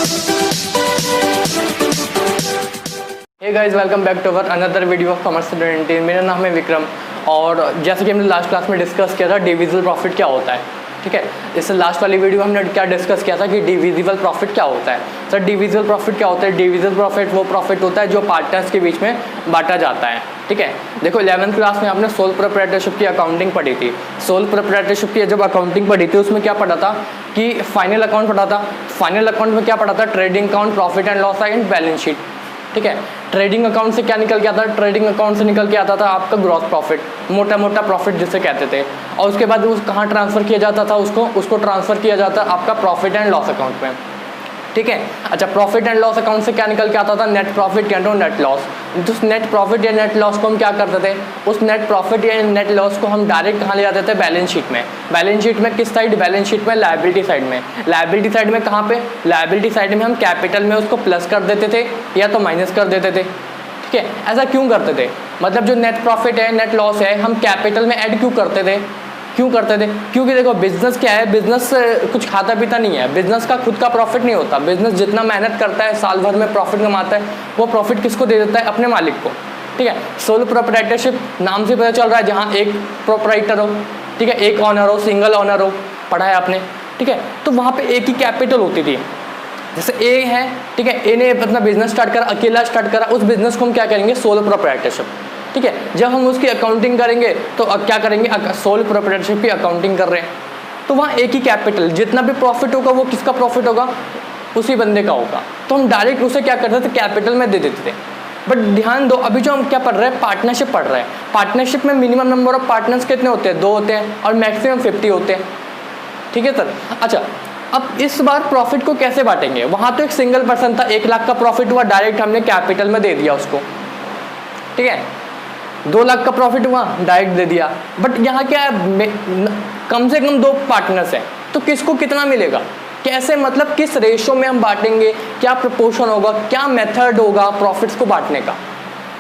Hey guys, welcome back to our another video of commerce student. मेरा नाम है विक्रम और जैसे कि हमने लास्ट क्लास में डिस्कस किया था डिविजिबल प्रॉफिट क्या होता है। ठीक है, इससे लास्ट वाली वीडियो हमने क्या डिस्कस किया था कि डिविजिबल प्रॉफिट क्या होता है। सर डिविजिबल प्रॉफिट क्या होता है? डिविजिबल प्रॉफिट वो प्रॉफिट होता है जो पार्टनर्स के बीच में बांटा जाता है। ठीक है, देखो 11th क्लास में आपने सोल प्रोप्राइटरशिप की अकाउंटिंग पढ़ी थी। सोल प्रोप्राइटरशिप की जब अकाउंटिंग पढ़ी थी उसमें क्या पढ़ा था कि फाइनल अकाउंट पढ़ा था। फाइनल अकाउंट में क्या पढ़ा था? Trading account, profit and loss and balance sheet. ठीक है, ट्रेडिंग अकाउंट से क्या निकल के आता था? ट्रेडिंग अकाउंट से निकल के आता था आपका ग्रॉस प्रॉफिट, मोटा मोटा प्रॉफिट जिसे कहते थे। और उसके बाद उस कहाँ ट्रांसफ़र किया जाता था? उसको ट्रांसफ़र किया जाता आपका प्रॉफिट एंड लॉस अकाउंट में। ठीक है, अच्छा प्रॉफिट एंड लॉस अकाउंट से क्या निकल के आता था? नेट प्रॉफिट या नेट लॉस। तो उस नेट प्रॉफिट या नेट लॉस को हम क्या करते थे? उस नेट प्रॉफिट या नेट लॉस को हम डायरेक्ट कहाँ ले जाते थे? बैलेंस शीट में। बैलेंस शीट में किस साइड? बैलेंस शीट में लायबिलिटी साइड में। लायबिलिटी साइड में कहाँ पे? लायबिलिटी साइड में हम कैपिटल में उसको प्लस कर देते थे या तो माइनस कर देते थे। ठीक है, ऐसा क्यों करते थे? मतलब जो नेट प्रॉफिट है, नेट लॉस है, हम कैपिटल में ऐड क्यों करते थे? क्योंकि देखो बिजनेस क्या है, बिजनेस कुछ खाता पीता नहीं है। बिजनेस का खुद का प्रॉफिट नहीं होता। बिजनेस जितना मेहनत करता है, साल भर में प्रॉफिट कमाता है, वो प्रॉफिट किसको दे देता है? अपने मालिक को। ठीक है, सोल प्रोप्राइटरशिप नाम से पता चल रहा है जहाँ एक प्रोप्राइटर हो, ठीक है, एक ऑनर हो, सिंगल ऑनर हो, पढ़ा है आपने। ठीक है, तो वहाँ पे एक ही कैपिटल होती थी। जैसे ए है, ठीक है, ए ने अपना बिजनेस स्टार्ट करा, अकेला स्टार्ट करा, उस बिजनेस को हम क्या करेंगे? Sole proprietorship. ठीक है, जब हम उसकी अकाउंटिंग करेंगे तो क्या करेंगे? सोल प्रोप्राइटरशिप की अकाउंटिंग कर रहे हैं तो वहाँ एक ही कैपिटल, जितना भी प्रॉफिट होगा वो किसका प्रॉफिट होगा? उसी बंदे का होगा। तो हम डायरेक्ट उसे क्या करते थे? कैपिटल में दे देते थे। बट ध्यान दो, अभी जो हम क्या पढ़ रहे हैं? पार्टनरशिप पढ़ रहे हैं। पार्टनरशिप में मिनिमम नंबर ऑफ पार्टनर्स कितने होते हैं? 2 होते हैं और मैक्सिमम 50 होते हैं। ठीक है सर, अच्छा अब इस बार प्रॉफिट को कैसे बांटेंगे? वहाँ तो एक सिंगल पर्सन था, 1 लाख का प्रॉफिट हुआ, डायरेक्ट हमने कैपिटल में दे दिया उसको। ठीक है, 2 लाख का प्रॉफिट हुआ, डायरेक्ट दे दिया। बट यहाँ क्या है, कम से कम 2 पार्टनर्स हैं, तो किसको कितना मिलेगा? कैसे, मतलब किस रेशो में हम बांटेंगे? क्या प्रपोर्शन होगा? क्या मेथड होगा प्रॉफिट्स को बांटने का?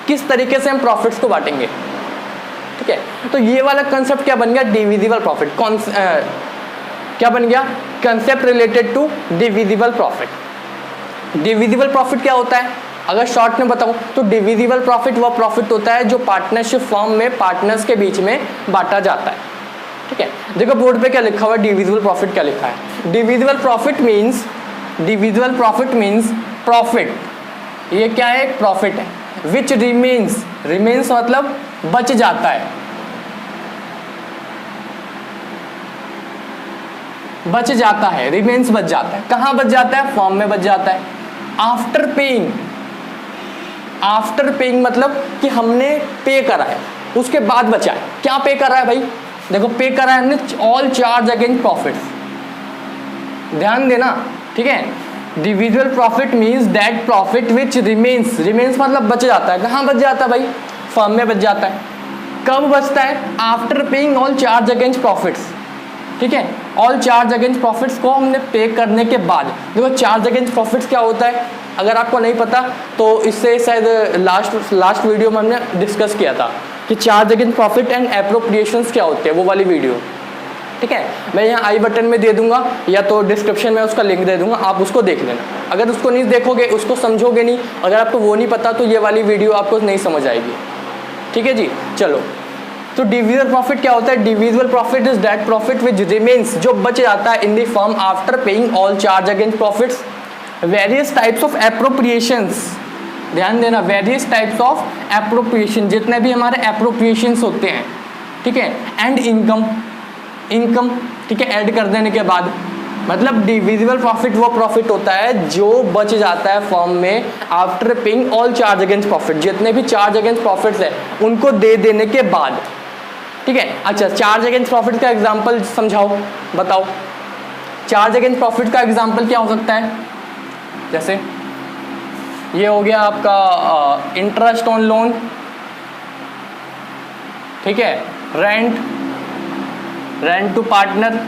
किस तरीके से हम प्रॉफिट्स को बांटेंगे? ठीक है, तो ये वाला कंसेप्ट क्या बन गया? Divisible profit. क्या बन गया? Concept related to divisible profit. Divisible profit क्या होता है? अगर शॉर्ट में बताऊं तो डिविजिबल प्रॉफिट वह प्रॉफिट होता है जो पार्टनरशिप फॉर्म में पार्टनर्स के बीच में बांटा जाता है। ठीक है, देखो बोर्ड पे क्या लिखा हुआ है? डिविजिबल प्रॉफिट क्या लिखा है? डिविजिबल प्रॉफिट मीन्स प्रॉफिट, ये क्या है? प्रॉफिट है विच रिमेन्स मतलब बच जाता है, रिमेन्स बच जाता है। कहाँ बच जाता है? फॉर्म में बच जाता है। आफ्टर पेइंग मतलब कि हमने पे करा है, उसके बाद बचा है। क्या पे करा है भाई? देखो पे करा है हमने ऑल चार्ज अगेंस्ट प्रॉफिट्स। ध्यान देना, ठीक है। Divisible profit means that profit which remains मतलब बच जाता है। कहाँ बच जाता है भाई? फर्म में बच जाता है। कब बचता है? After paying all charge against profits. ठीक है, ऑल चार्ज अगेंस्ट प्रॉफिट्स को हमने पे करने के बाद। देखो चार्ज अगेंस्ट प्रॉफिट्स क्या होता है, अगर आपको नहीं पता तो इससे शायद लास्ट वीडियो में हमने डिस्कस किया था कि charge against profit and appropriations क्या होते हैं, वो वाली वीडियो। ठीक है, मैं यहाँ आई बटन में दे दूंगा या तो डिस्क्रिप्शन में उसका लिंक दे दूंगा, आप उसको देख लेना। अगर उसको नहीं देखोगे, उसको समझोगे नहीं, अगर आपको वो नहीं पता तो ये वाली वीडियो आपको नहीं समझ आएगी। ठीक है जी, चलो। तो डिविजिबल प्रॉफिट क्या होता है? Divisible profit is that profit which remains, जो बच जाता है in the firm after paying all charge against profits. Various types of appropriations, ध्यान देना, वेरियस टाइप्स ऑफ एप्रोप्रिएशन, जितने भी हमारे एप्रोप्रिएशंस होते हैं, ठीक है, एंड इनकम, ठीक है, ऐड कर देने के बाद, मतलब डिविजिबल प्रॉफिट वो प्रॉफिट होता है जो बच जाता है फर्म में after paying all charge against profit, जितने भी चार्ज अगेंस्ट प्रॉफिट्स है उनको दे देने के बाद। ठीक है, अच्छा चार्ज अगेंस्ट प्रॉफिट का एग्जांपल समझाओ, बताओ। चार्ज अगेंस्ट प्रॉफिट का एग्जांपल क्या हो सकता है? जैसे ये हो गया आपका इंटरेस्ट ऑन लोन, ठीक है, रेंट टू पार्टनर।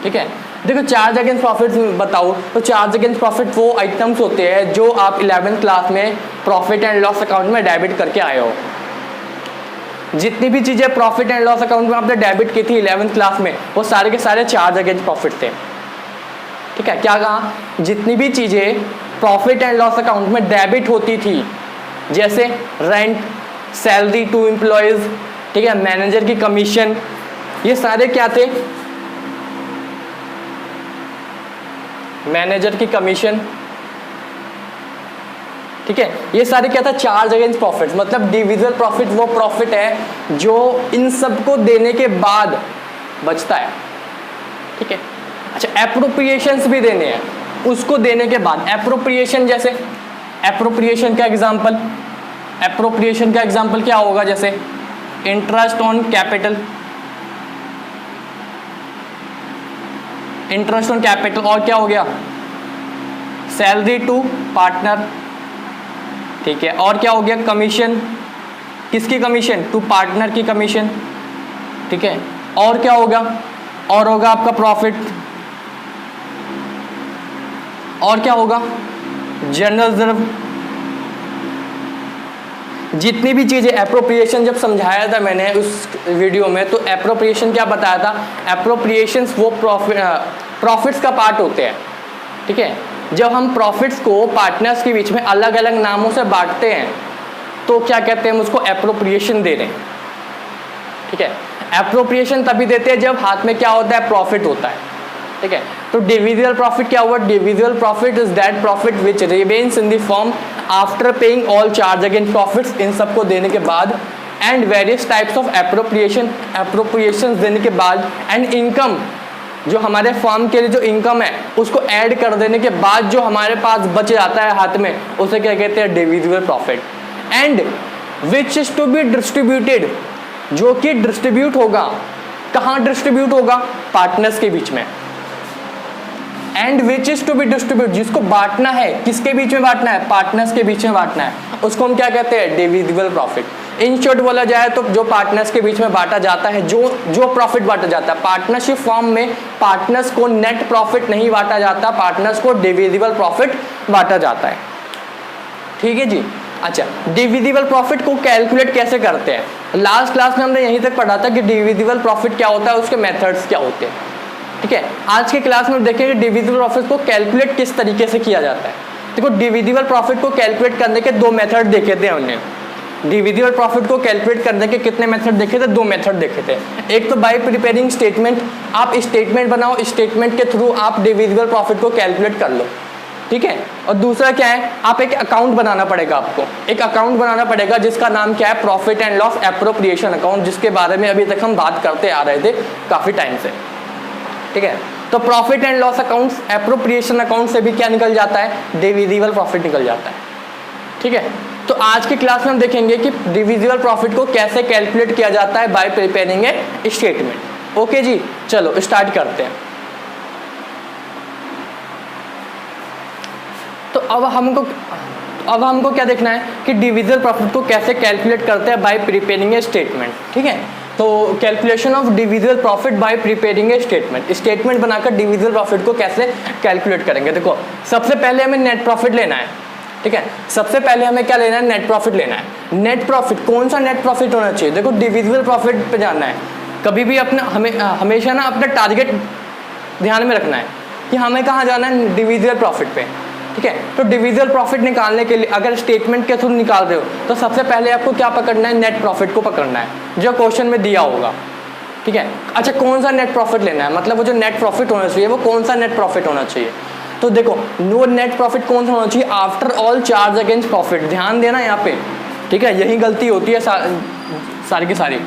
ठीक है, देखो चार्ज अगेंस्ट प्रॉफिट बताओ, तो चार्ज अगेंस्ट प्रॉफिट वो आइटम्स होते हैं जो आप 11th क्लास में प्रॉफिट एंड लॉस अकाउंट में डेबिट करके आए हो। जितनी भी चीजें प्रॉफिट एंड लॉस अकाउंट में आपने डेबिट की थी 11th क्लास में, वो सारे के सारे चार्ज अगेंस्ट प्रॉफिट थे। ठीक है, क्या कहा, जितनी भी चीज़ें प्रॉफिट एंड लॉस अकाउंट में डेबिट होती थी, जैसे रेंट, सैलरी टू एम्प्लॉयज, ठीक है, मैनेजर की कमीशन, ये सारे क्या थे, मैनेजर की कमीशन, ठीक है, ये सारे क्या था, चार्ज अगेंस्ट प्रॉफिट। मतलब डिविजिबल प्रॉफिट वो प्रॉफिट है जो इन सबको देने के बाद बचता है, ठीक है। अच्छा, एप्रोप्रिएशंस भी देने हैं, उसको देने के बाद एप्रोप्रिएशन, जैसे एप्रोप्रिएशन का एग्जांपल, एप्रोप्रिएशन का एग्जांपल क्या होगा, जैसे interest on capital, interest on capital, और क्या हो गया, सैलरी टू पार्टनर, ठीक है, और क्या हो गया, कमीशन, किसकी कमीशन, टू पार्टनर की कमीशन, ठीक है, और क्या होगा, और होगा आपका प्रॉफिट, और क्या होगा, जनरल रिजर्व। जितनी भी चीज़ें एप्रोप्रिएशन जब समझाया था मैंने उस वीडियो में, तो एप्रोप्रिएशन क्या बताया था, एप्रोप्रिएशंस वो प्रॉफिट्स का पार्ट होते हैं, ठीक है। जब हम प्रॉफिट्स को पार्टनर्स के बीच में अलग अलग नामों से बांटते हैं तो क्या कहते हैं, हम उसको एप्रोप्रिएशन दे रहे हैं, ठीक है। एप्रोप्रिएशन तभी देते हैं जब हाथ में क्या होता है, प्रॉफिट होता है, ठीक है। तो डिविजिबल प्रॉफिट क्या हुआ, divisible profit is that profit which remains in the form after paying all charge against profits, इन सबको देने के बाद, and various types of appropriation, appropriation देने के बाद, एंड इनकम, जो हमारे फॉर्म के लिए जो इनकम है उसको ऐड कर देने के बाद जो हमारे पास बच जाता है हाथ में, उसे क्या कहते हैं, divisible profit. And which is to be distributed, जो कि डिस्ट्रीब्यूट होगा, कहाँ डिस्ट्रीब्यूट होगा, पार्टनर्स के बीच में। And which is to be distribute, जिसको बांटना है, किसके बीच में बांटना है, पार्टनर्स के बीच में बांटना है, उसको हम क्या कहते हैं, डिविजिबल प्रॉफिट। इन शॉर्ट बोला जाए तो जो पार्टनर्स के बीच में बांटा जाता है, जो प्रॉफिट बांटा जाता है, पार्टनरशिप फॉर्म में पार्टनर्स को नेट प्रॉफिट नहीं बांटा जाता, पार्टनर्स को डिविजिबल प्रॉफिट बांटा जाता है, ठीक है जी। अच्छा, डिविजिबल प्रॉफिट को कैलकुलेट कैसे करते हैं, लास्ट क्लास में हमने यहीं तक पढ़ा था कि डिविजिबल प्रॉफिट क्या होता है, उसके मेथड्स क्या होते हैं, ठीक है। आज के क्लास में देखेंगे डिविजिबल प्रॉफिट को कैलकुलेट किस तरीके से किया जाता है। देखो, डिविजिबल प्रॉफिट को कैलकुलेट करने के दो मेथड देखे थे हमने, डिविजिबल प्रॉफिट को कैलकुलेट करने के कितने मेथड देखे थे, दो मेथड देखे थे। एक तो बाय प्रिपेयरिंग स्टेटमेंट, आप स्टेटमेंट बनाओ, स्टेटमेंट के थ्रू आप डिविजिबल प्रॉफिट को कैलकुलेट कर लो, ठीक है। और दूसरा क्या है, आप एक अकाउंट बनाना पड़ेगा, आपको एक अकाउंट बनाना पड़ेगा जिसका नाम क्या है, profit and loss appropriation account, जिसके बारे में अभी तक हम बात करते आ रहे थे काफ़ी टाइम से, ठीक है। तो profit and loss account, appropriation account से भी क्या निकल जाता है, डिविजिबल प्रॉफिट निकल जाता है, ठीक है। तो आज की क्लास में हम देखेंगे कि डिविजिबल प्रॉफिट को कैसे कैलकुलेट किया जाता है by preparing a statement. Okay जी, चलो स्टार्ट करते हैं। तो अब हमको क्या देखना है कि डिविजिबल प्रॉफिट को कैसे कैलकुलेट करते हैं बाय प्रिपेयरिंग ए स्टेटमेंट, ठीक है। तो calculation of divisible profit by preparing a statement, statement बनाकर डिविजिबल प्रॉफिट को कैसे कैलकुलेट करेंगे। देखो, सबसे पहले हमें नेट प्रॉफिट लेना है, ठीक है। सबसे पहले हमें क्या लेना है, नेट प्रॉफिट लेना है। नेट प्रॉफिट, कौन सा नेट प्रॉफिट होना चाहिए, देखो डिविजिबल प्रॉफिट पे जाना है। कभी भी अपना हमेशा ना अपना टारगेट ध्यान में रखना है कि हमें कहाँ जाना है, डिविजिबल प्रॉफिट पे, ठीक है। तो डिविजिबल प्रॉफिट निकालने के लिए अगर स्टेटमेंट के थ्रू निकाल रहे हो तो सबसे पहले आपको क्या पकड़ना है, नेट प्रॉफिट को पकड़ना है, जो क्वेश्चन में दिया होगा, ठीक है। अच्छा, कौन सा नेट प्रॉफिट लेना है, मतलब वो जो नेट प्रॉफिट होना चाहिए वो कौन सा नेट प्रॉफिट होना चाहिए। तो देखो, नो नेट प्रॉफिट कौन सा होना चाहिए, after all charge against profit. ध्यान देना यहाँ पे, ठीक है, यही गलती होती है सारी की सारी।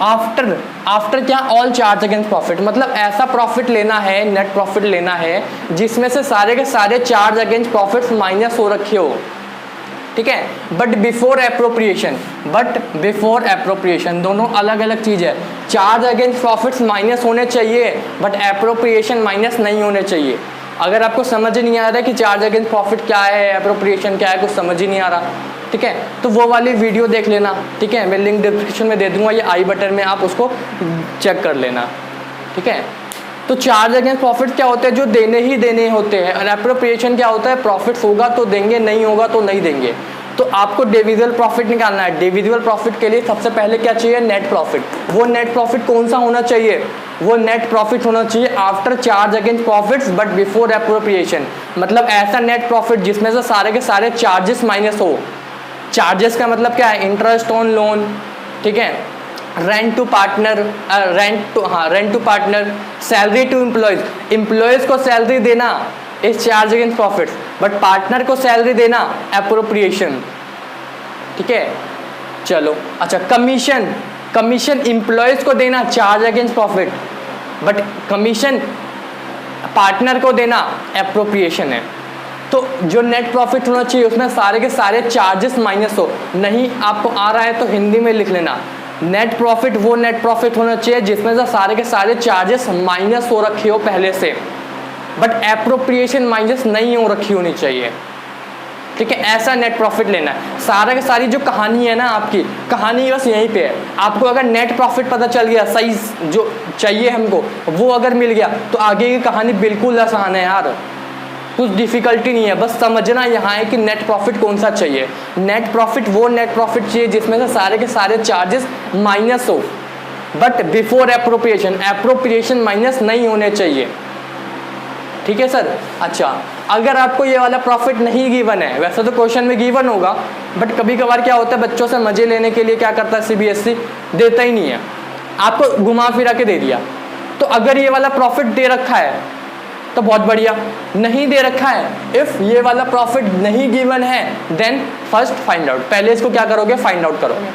आफ्टर क्या, ऑल चार्ज अगेंस्ट प्रॉफिट, मतलब ऐसा प्रॉफिट लेना है, नेट प्रॉफिट लेना है जिसमें से सारे के सारे चार्ज अगेंस्ट प्रॉफिट्स माइनस हो रखे हो, ठीक है। बट बिफोर एप्रोप्रिएशन दोनों अलग अलग चीज़ है। चार्ज अगेंस्ट प्रॉफिट्स माइनस होने चाहिए बट एप्रोप्रिएशन माइनस नहीं होने चाहिए। अगर आपको समझ ही नहीं आ रहा है कि चार्ज अगेंस्ट प्रॉफिट क्या है, एप्रोप्रिएशन क्या है, कुछ समझ ही नहीं आ रहा, ठीक है, तो वो वाली वीडियो देख लेना, ठीक है। मैं लिंक डिस्क्रिप्शन में दे दूंगा, ये आई बटन में आप उसको चेक कर लेना, ठीक है। तो चार्ज अगेंस्ट प्रॉफिट क्या होते हैं, जो देने ही देने होते हैं, और एप्रोप्रिएशन क्या होता है, प्रॉफिट्स होगा तो देंगे, नहीं होगा तो नहीं देंगे, तो आपको डिविजिबल प्रॉफिट निकालना है। डिविजिबल प्रॉफिट के लिए सबसे पहले क्या चाहिए, नेट प्रॉफिट। वो नेट प्रॉफिट कौन सा होना चाहिए, वो नेट प्रॉफिट होना चाहिए after charge against profits but before appropriation. मतलब ऐसा नेट प्रॉफिट जिसमें से सारे के सारे चार्जेस माइनस हो। चार्जेस का मतलब क्या है, इंटरेस्ट ऑन लोन, ठीक है, rent to partner, rent to partner, salary to employees, employees को सैलरी देना is charge against profits, but partner को सैलरी देना एप्रोप्रिएशन, ठीक है। चलो अच्छा, कमीशन, कमीशन एम्प्लॉयज को देना charge against profit, but commission partner को देना एप्रोप्रिएशन है। तो जो नेट प्रॉफिट होना चाहिए उसमें सारे के सारे चार्जेस माइनस हो। नहीं आपको आ रहा है तो हिंदी में लिख लेना, नेट प्रॉफिट वो नेट प्रॉफिट होना चाहिए जिसमें से सारे के सारे चार्जेस माइनस हो रखे हो पहले से, बट एप्रोप्रिएशन माइनस नहीं हो रखी होनी चाहिए, ठीक है। ऐसा नेट प्रॉफिट लेना है। सारा की सारी जो कहानी है ना, आपकी कहानी बस यहीं पे है। आपको अगर नेट प्रॉफिट पता चल गया, सही जो चाहिए हमको वो अगर मिल गया, तो आगे की कहानी बिल्कुल आसान है यार, कुछ डिफिकल्टी नहीं है। बस समझना यहाँ है कि नेट प्रॉफिट कौन सा चाहिए। नेट प्रॉफिट वो नेट प्रॉफिट चाहिए जिसमें से सारे के सारे चार्जेस माइनस हो, but before appropriation, appropriation minus नहीं होने चाहिए, ठीक है सर। अच्छा, अगर आपको ये वाला प्रॉफिट नहीं गिवन है, वैसे तो क्वेश्चन में गिवन होगा, बट कभी कभार क्या होता है, बच्चों से मजे लेने के लिए क्या करता है सीबीएसई, देता ही नहीं है, आपको घुमा फिरा के दे दिया। तो अगर ये वाला प्रॉफिट दे रखा है तो बहुत बढ़िया, नहीं दे रखा है, इफ ये वाला प्रॉफिट नहीं गिवन है देन फर्स्ट फाइंड आउट, पहले इसको क्या करोगे, फाइंड आउट करोगे।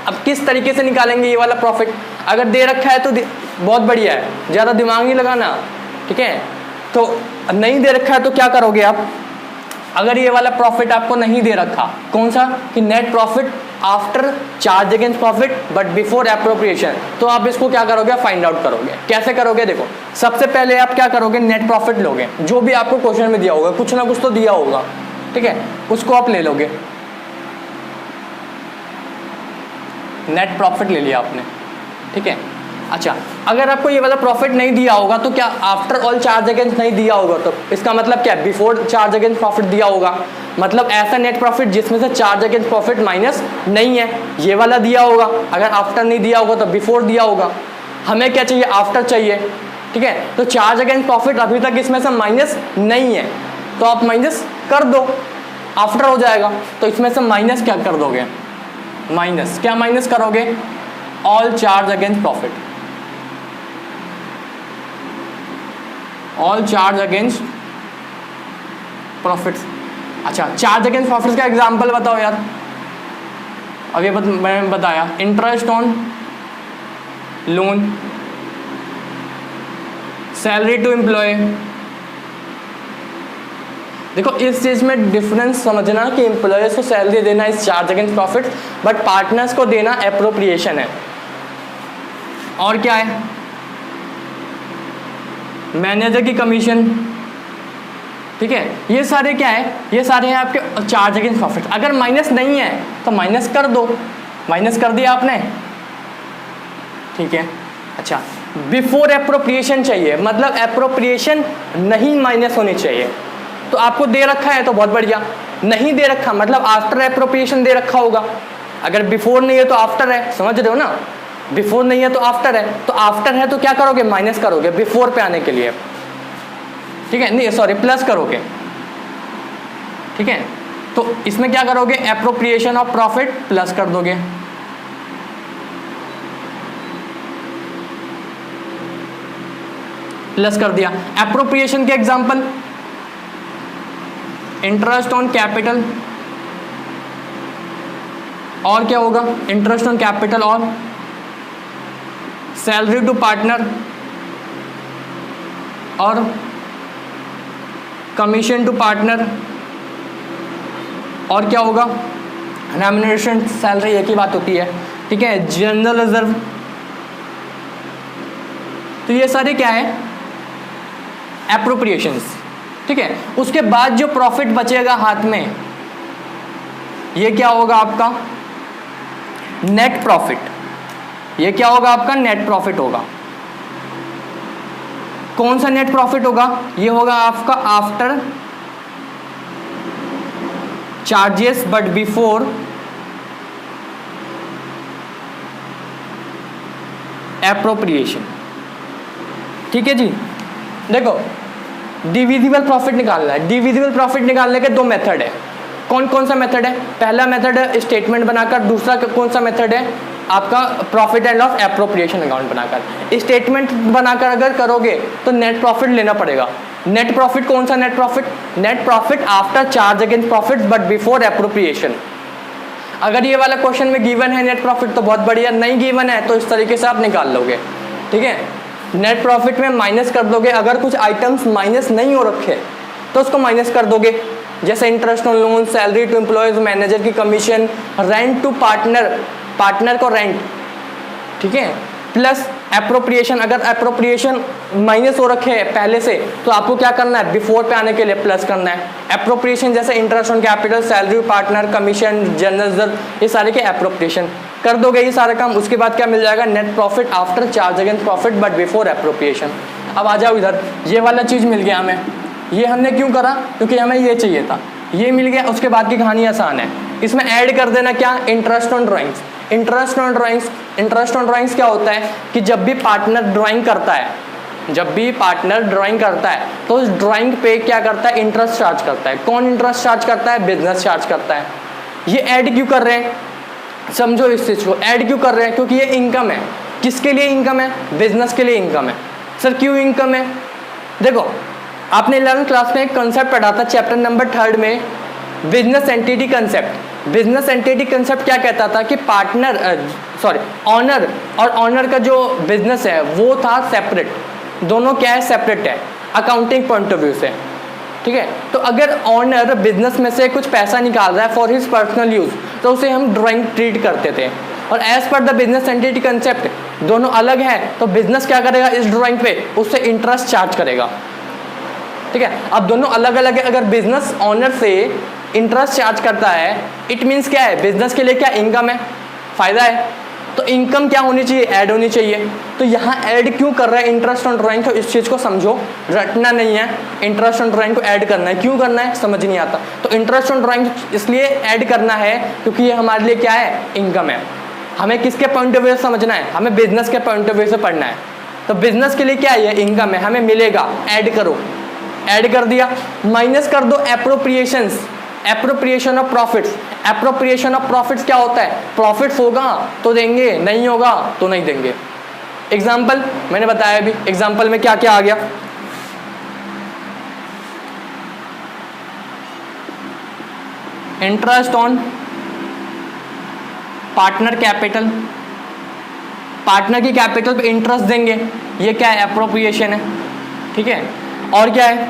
अब किस तरीके से निकालेंगे ये वाला प्रॉफिट, अगर दे रखा है तो बहुत बढ़िया है, ज़्यादा दिमाग नहीं लगाना, ठीक है। तो नहीं दे रखा है तो क्या करोगे आप, अगर ये वाला प्रॉफिट आपको नहीं दे रखा, कौन सा, कि net profit after charge against profit but before appropriation, तो आप इसको क्या करोगे, फाइंड आउट करोगे। कैसे करोगे, देखो सबसे पहले आप क्या करोगे, नेट प्रॉफिट लोगे, जो भी आपको क्वेश्चन में दिया होगा, कुछ ना कुछ तो दिया होगा, ठीक है, उसको आप ले लोगे। नेट प्रॉफिट ले लिया आपने, ठीक है। अच्छा, अगर आपको ये वाला प्रॉफिट नहीं दिया होगा तो क्या आफ्टर ऑल चार्ज अगेंस्ट नहीं दिया होगा, तो इसका मतलब क्या, बिफोर चार्ज अगेंस्ट प्रॉफिट दिया होगा, मतलब ऐसा नेट प्रॉफिट जिसमें से चार्ज अगेंस्ट प्रॉफिट माइनस नहीं है, ये वाला दिया होगा। अगर आफ्टर नहीं दिया होगा तो बिफोर दिया होगा। हमें क्या चाहिए, आफ्टर चाहिए, ठीक है। तो चार्ज अगेंस्ट प्रॉफिट अभी तक इसमें से माइनस नहीं है, तो आप माइनस कर दो, आफ्टर हो जाएगा। तो इसमें से माइनस क्या कर दोगे, माइनस क्या माइनस करोगे, all charge against profit, all charge against profits. अच्छा, चार्ज अगेंस्ट प्रॉफिट्स का एग्जांपल बताओ यार। अब ये मैंने बताया, interest on loan, salary to employ. देखो इस चीज में डिफरेंस समझना कि एम्प्लॉयर्स को सैलरी देना is charge against profit, but partners को देना एप्रोप्रिएशन है। और क्या है, मैनेजर की कमीशन, ठीक है। ये सारे क्या है, ये सारे हैं आपके चार्ज अगेंस्ट प्रॉफिट। अगर माइनस नहीं है तो माइनस कर दो, माइनस कर दिया आपने, ठीक है। अच्छा, बिफोर एप्रोप्रिएशन चाहिए, मतलब एप्रोप्रिएशन नहीं माइनस होनी चाहिए। तो आपको दे रखा है तो बहुत बढ़िया, नहीं दे रखा मतलब आफ्टर एप्रोप्रिएशन दे रखा होगा। अगर बिफोर नहीं है तो आफ्टर है, समझ रहे हो ना, बिफोर नहीं है तो आफ्टर है, तो आफ्टर है तो क्या करोगे, माइनस करोगे बिफोर पे आने के लिए, ठीक है, नहीं सॉरी प्लस करोगे, ठीक है। तो इसमें क्या करोगे, एप्रोप्रिएशन ऑफ प्रॉफिट प्लस कर दोगे, प्लस कर दिया। एप्रोप्रिएशन के एग्जांपल, इंटरेस्ट ऑन कैपिटल, और क्या होगा, इंटरेस्ट ऑन कैपिटल और सैलरी टू पार्टनर और कमीशन टू पार्टनर, और क्या होगा, रेम्यूनरेशन सैलरी, एक ही बात होती है, ठीक है, जनरल रिजर्व। तो ये सारे क्या है, एप्रोप्रिएशंस, ठीक है। उसके बाद जो प्रॉफिट बचेगा हाथ में, ये क्या होगा आपका, नेट प्रॉफिट। ये क्या होगा आपका, नेट प्रॉफिट होगा। कौन सा नेट प्रॉफिट होगा, ये होगा आपका after charges but before appropriation. ठीक है जी, देखो डिविजिबल प्रॉफिट निकालना है। डिविजिबल प्रॉफिट निकालने के दो मेथड है। कौन कौन सा मेथड है? पहला मेथड है स्टेटमेंट बनाकर, दूसरा कौन सा मेथड है? आपका profit and loss appropriation account बनाकर। स्टेटमेंट बनाकर अगर करोगे तो नेट प्रॉफिट लेना पड़ेगा। नेट प्रॉफिट कौन सा net profit? Net profit after charge against profit but before appropriation. अगर ये वाला क्वेश्चन में गिवन है नेट प्रॉफिट तो बहुत बढ़िया, नहीं गिवन है तो इस तरीके से आप निकाल लोगे। ठीक है, नेट प्रॉफिट में माइनस कर दोगे। अगर कुछ आइटम्स माइनस नहीं हो रखे तो उसको माइनस कर दोगे, जैसे interest on loan, salary to employees, manager की commission, rent to partner, partner को रेंट। ठीक है, प्लस एप्रोप्रिएशन। अगर एप्रोप्रिएशन माइनस हो रखे हैं पहले से तो आपको क्या करना है? बिफोर पे आने के लिए प्लस करना है। एप्रोप्रिएशन जैसे interest on capital, salary, partner, commission, general, ये सारे के एप्रोप्रिएशन कर दोगे ये सारे काम। उसके बाद क्या मिल जाएगा? Net profit after charge against profit but before appropriation. अब आ जाओ इधर, ये वाला चीज़ मिल गया हमें। ये हमने क्यों करा? क्योंकि हमें ये चाहिए था, ये मिल गया। उसके बाद की कहानी आसान है, इसमें ऐड कर देना क्या? Interest on drawings. Interest on drawings, interest on drawings क्या होता है कि जब भी पार्टनर ड्राइंग करता है, जब भी पार्टनर ड्राइंग करता है तो उस ड्राइंग पे क्या करता है? इंटरेस्ट चार्ज करता है। कौन इंटरेस्ट चार्ज करता है? बिजनेस चार्ज करता है। ये ऐड क्यों कर रहे हैं? समझो इस चीज को, ऐड क्यों कर रहे हैं? क्योंकि ये इनकम है। किसके लिए इनकम है? बिजनेस के लिए इनकम है। सर क्यों इनकम है? देखो आपने 11th क्लास में एक कंसेप्ट पढ़ा था, चैप्टर नंबर 3 में, business entity concept. Business entity concept क्या कहता था कि पार्टनर ऑनर और ऑनर का जो बिजनेस है वो था सेपरेट। दोनों क्या है? सेपरेट है अकाउंटिंग पॉइंट ऑफ व्यू से। ठीक है, तो अगर ऑनर बिजनेस में से कुछ पैसा निकाल रहा है फॉर हिज पर्सनल यूज तो उसे हम ड्राइंग ट्रीट करते थे। और as per the business entity concept दोनों अलग है, तो बिजनेस क्या करेगा? इस ड्राइंग पे उससे इंटरेस्ट चार्ज करेगा। ठीक है, अब दोनों अलग अलग है। अगर बिजनेस ऑनर से इंटरेस्ट चार्ज करता है, इट मीन्स क्या है? बिजनेस के लिए क्या? इनकम है, फायदा है। तो इनकम क्या होनी चाहिए? ऐड होनी चाहिए। तो यहाँ ऐड क्यों कर रहा है इंटरेस्ट ऑन ड्राइंग? तो इस चीज़ को समझो, रटना नहीं है। इंटरेस्ट ऑन ड्राइंग को ऐड करना है। क्यों करना है? समझ नहीं आता। तो इंटरेस्ट ऑन ड्राइंग इसलिए ऐड करना है क्योंकि ये हमारे लिए क्या है? इनकम है। हमें किसके पॉइंट ऑफ व्यू से समझना है? हमें बिजनेस के पॉइंट ऑफ व्यू से पढ़ना है। तो बिजनेस के लिए क्या है? ये इनकम है, हमें मिलेगा। ऐड करो, ऐड कर दिया। माइनस कर दो appropriations, appropriation of profits. Appropriation of profits क्या होता है? प्रॉफिट्स होगा तो देंगे, नहीं होगा तो नहीं देंगे। एग्जाम्पल मैंने बताया अभी, एग्जाम्पल में क्या क्या आ गया? Interest on partner capital, partner की कैपिटल पे इंटरेस्ट देंगे, ये क्या है? एप्रोप्रिएशन है। ठीक है, और क्या है?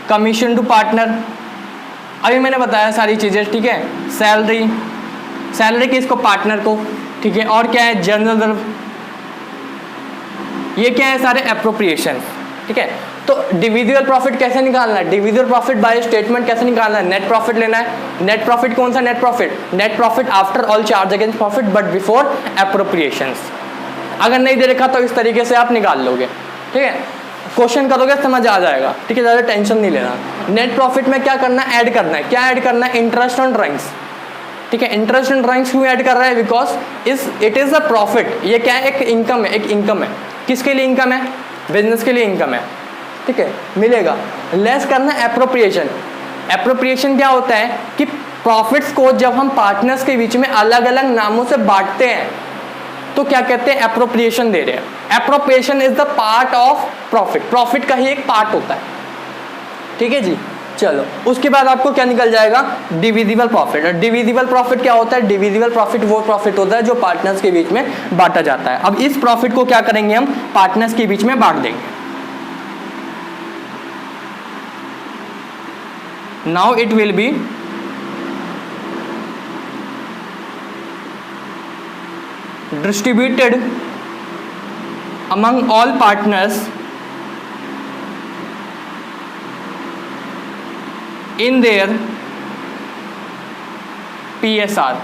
कमीशन टू पार्टनर, अभी मैंने बताया सारी चीज़ें। ठीक है, सैलरी, सैलरी किसको? पार्टनर को। ठीक है, और क्या है? जनरल, ये क्या है? सारे एप्रोप्रिएशन। ठीक है, तो डिविजिबल प्रॉफिट कैसे निकालना है? डिविजिबल प्रॉफिट बाय स्टेटमेंट कैसे निकालना है? नेट प्रॉफिट लेना है। नेट प्रॉफिट कौन सा net profit? Net profit after all charge against profit but before appropriations. अगर नहीं दे रखा तो इस तरीके से आप निकाल लोगे। ठीक है, क्वेश्चन करोगे समझ आ जाएगा। ठीक है, ज़्यादा टेंशन नहीं लेना। नेट प्रॉफिट में क्या करना है? ऐड करना है। क्या ऐड करना है? Interest on drawings. ठीक है, इंटरेस्ट ऑन ड्राइंग्स क्यों ऐड कर रहा है? Because it is a profit. ये क्या है? एक इनकम है, एक इनकम है। किसके लिए इनकम है? बिजनेस के लिए इनकम है। ठीक है, मिलेगा। लेस करना है एप्रोप्रिएशन। एप्रोप्रिएशन क्या होता है कि प्रॉफिट्स को जब हम पार्टनर्स के बीच में अलग अलग नामों से बांटते हैं तो क्या कहते हैं? एप्रोप्रिएशन दे रहे हैं। Appropriation is the part of profit, profit का ही एक पार्ट होता है। ठीक है जी, चलो उसके बाद आपको क्या निकल जाएगा? Divisible profit. डिविजिबल प्रॉफिट क्या होता है? डिविजिबल प्रॉफिट वो प्रॉफिट होता है जो पार्टनर्स के बीच में बांटा जाता है। अब इस प्रॉफिट को क्या करेंगे? हम पार्टनर्स के बीच में बांट देंगे। Now it will be distributed among all partners in their PSR।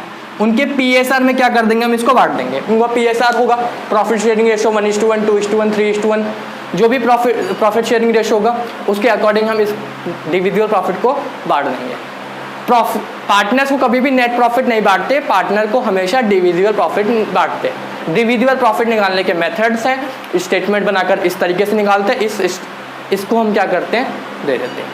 उनके PSR में क्या कर देंगे? हम इसको बांट देंगे। उनका PSR होगा प्रॉफिट शेयरिंग रेशो 1:1, 2:1, 3:1, जो भी प्रॉफिट शेयरिंग रेशो होगा उसके अकॉर्डिंग हम इस डिविजिबल प्रॉफिट को बांट देंगे। पार्टनर्स को कभी भी नेट प्रॉफिट नहीं बांटते, पार्टनर को हमेशा डिविजिबल प्रॉफिट बांटते। डिविजिबल प्रॉफिट निकालने के मेथड्स हैं, स्टेटमेंट बनाकर इस तरीके से निकालते हैं, इसको हम क्या करते हैं, दे देते हैं।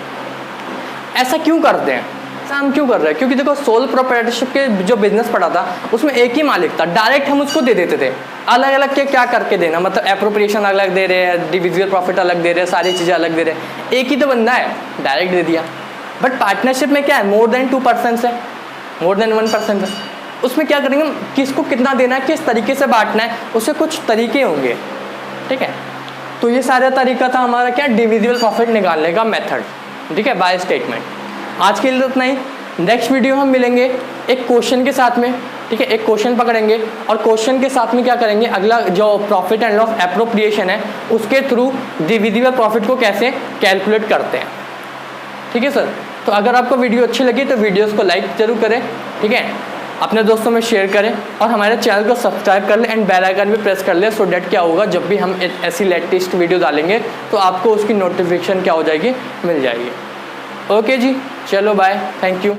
ऐसा क्यों करते हैं, ऐसा हम क्यों कर रहे हैं? क्योंकि देखो सोल प्रोप्राइटरशिप के जो बिजनेस पड़ा था उसमें एक ही मालिक था, डायरेक्ट हम उसको दे देते थे। अलग अलग के क्या करके देना, मतलब एप्रोप्रिएशन अलग दे रहे हैं, डिविजिबल प्रॉफिट अलग दे रहे हैं, सारी चीज़ें अलग दे रहे हैं, एक ही तो बंदा है, डायरेक्ट दे दिया। बट पार्टनरशिप में क्या है, मोर देन 2% है, मोर देन 1% है। उसमें क्या करेंगे, किसको कितना देना है, किस तरीके से बांटना है, उससे कुछ तरीके होंगे, ठीक है। तो ये सारा तरीका था हमारा क्या, डिविजिबल प्रॉफिट निकालने का मेथड, ठीक है, बाय स्टेटमेंट। आज के लिए उतना ही। नेक्स्ट वीडियो हम मिलेंगे एक क्वेश्चन के साथ में, ठीक है, एक क्वेश्चन पकड़ेंगे और क्वेश्चन के साथ में क्या करेंगे, अगला जो प्रॉफिट एंड लॉस एप्रोप्रिएशन है उसके थ्रू डिविजिबल प्रॉफिट को कैसे कैलकुलेट करते हैं, ठीक है सर। तो अगर आपको वीडियो अच्छी लगी तो वीडियोस को लाइक जरूर करें, ठीक है, अपने दोस्तों में शेयर करें और हमारे चैनल को सब्सक्राइब कर लें एंड बेल आइकन भी प्रेस कर लें, सो डैट क्या होगा, जब भी हम ऐसी लेटेस्ट वीडियो डालेंगे तो आपको उसकी नोटिफिकेशन क्या हो जाएगी, मिल जाएगी। ओके जी, चलो बाय, थैंक यू।